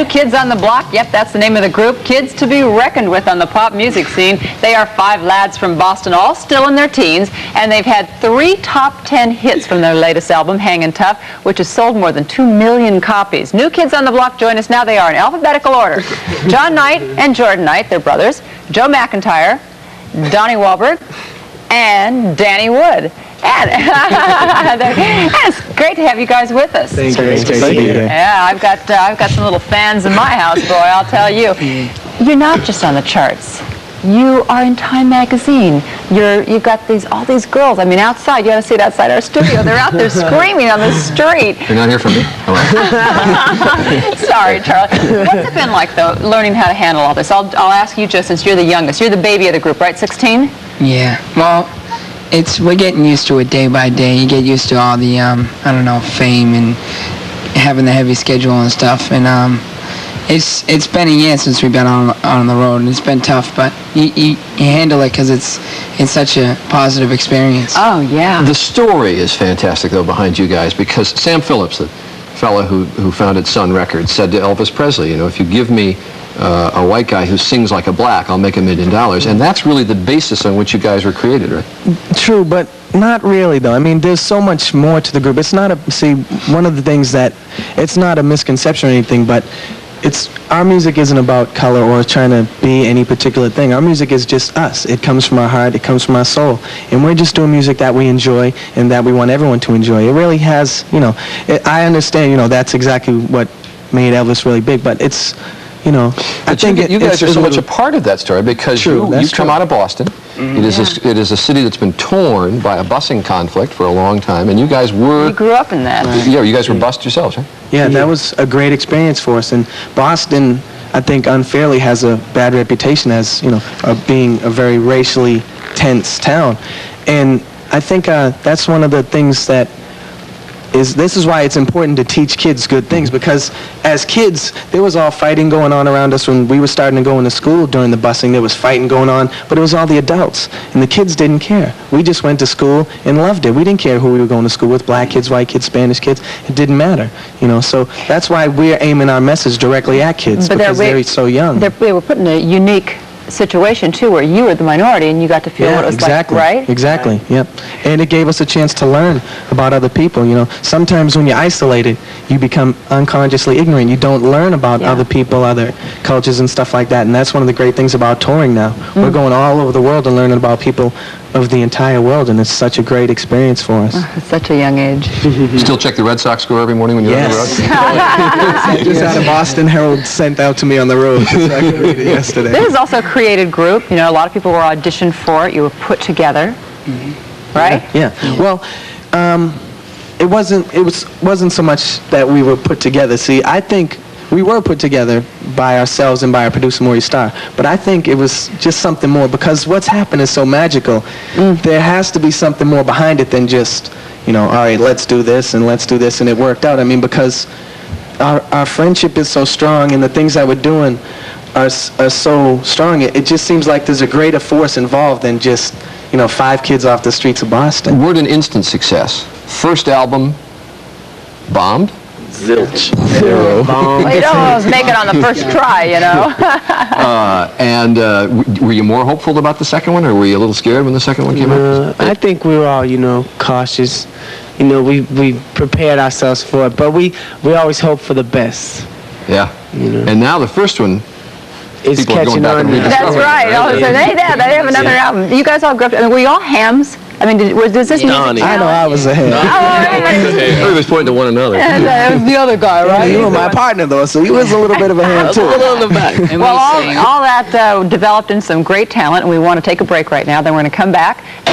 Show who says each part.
Speaker 1: Kids on the Block, yep, that's the name of the group. Kids to be reckoned with on the pop music scene. They are 5 lads from Boston, all still in their teens, and they've had 3 top 10 hits from their latest album, Hangin' Tough, which has sold more than 2 million copies. New Kids on the Block join us now. They are in alphabetical order. John Knight and Jordan Knight, they're brothers. Joe McIntyre, Donnie Wahlberg, and Danny Wood. And it's great to have you guys with us.
Speaker 2: Thank you.
Speaker 1: Yeah, I've got some little fans in my house, boy, I'll tell you. You're not just on the charts. You are in Time magazine. You've got all these girls. I mean, outside, you ought to see it outside our studio. They're out there screaming on the street.
Speaker 3: You're not here for me? Hello.
Speaker 1: Sorry, Charlie. What's it been like, though, learning how to handle all this? I'll ask you, just since you're the youngest. You're the baby of the group, right? 16?
Speaker 4: Yeah. Well, we're getting used to it day by day. You get used to all the, I don't know, fame and having the heavy schedule and stuff. And it's been a year since we've been on the road, and it's been tough, but you handle it because it's such a positive experience.
Speaker 1: Oh, yeah.
Speaker 3: The story is fantastic, though, behind you guys, because Sam Phillips, the fella who founded Sun Records, said to Elvis Presley, you know, if you give me a white guy who sings like a black, I'll make $1 million. And that's really the basis on which you guys were created, right?
Speaker 2: True, but not really, though. I mean, there's so much more to the group. It's not one of the things that, it's not a misconception or anything, but our music isn't about color or trying to be any particular thing. Our music is just us. It comes from our heart, it comes from our soul. And we're just doing music that we enjoy and that we want everyone to enjoy. It really has, I understand, that's exactly what made Elvis really big, but it's, I think
Speaker 3: you guys are so much a part of that story because you come out of Boston. It is a city that's been torn by a busing conflict for a long time, and you guys were...
Speaker 1: You grew up in that.
Speaker 3: Yeah, you guys were bused yourselves, right?
Speaker 2: Yeah, that was a great experience for us. And Boston, I think, unfairly has a bad reputation as, of being a very racially tense town. And I think that's one of the things that this is why it's important to teach kids good things, because as kids, there was all fighting going on around us when we were starting to go into school during the busing. There was fighting going on, but it was all the adults, and the kids didn't care. We just went to school and loved it. We didn't care who we were going to school with, black kids, white kids, Spanish kids. It didn't matter, so that's why we're aiming our message directly at kids, because they're so young.
Speaker 1: They were put in a unique situation too, where you were the minority and you got to feel what it was like, right?
Speaker 2: Exactly. Yep. And it gave us a chance to learn about other people. Sometimes when you're isolated, you become unconsciously ignorant. You don't learn about other people, other cultures and stuff like that. And that's one of the great things about touring now. We're going all over the world and learning about people of the entire world, and it's such a great experience for us.
Speaker 1: At such a young age.
Speaker 3: You still check the Red Sox score every morning when you're on the road?
Speaker 2: Just had a Boston Herald sent out to me on the road, so I could read it yesterday.
Speaker 1: This is also a created group. A lot of people were auditioned for it. You were put together, right?
Speaker 2: Yeah. Well, it wasn't so much that we were put together. See, I think we were put together by ourselves and by our producer, Maurice Starr. But I think it was just something more, because what's happened is so magical. There has to be something more behind it than just, all right, let's do this, and it worked out. I mean, because our friendship is so strong, and the things that we're doing are so strong. It just seems like there's a greater force involved than just, 5 kids off the streets of Boston.
Speaker 3: We're an instant success. First album bombed.
Speaker 2: Zilch.
Speaker 3: Zero.
Speaker 1: Well, you don't always make it on the first try,
Speaker 3: And were you more hopeful about the second one, or were you a little scared when the second one came out?
Speaker 5: I think we were all, cautious. We prepared ourselves for it, but we always hope for the best.
Speaker 1: Yeah.
Speaker 3: And now the first one,
Speaker 5: it's
Speaker 3: people are going
Speaker 5: catching
Speaker 3: back
Speaker 5: on.
Speaker 3: and rediscovering.
Speaker 1: That's right. All of a sudden, hey, Dad, they have another album. You guys all grew up. Were you all hams? I mean, does this music?
Speaker 2: I know I was a ham.
Speaker 3: Everybody was pointing to one another.
Speaker 1: That was the other guy, right?
Speaker 2: You were my partner, though, so he was a little bit of a ham, too.
Speaker 5: A little in the back.
Speaker 1: Well, all that developed in some great talent, and we want to take a break right now. Then we're going to come back.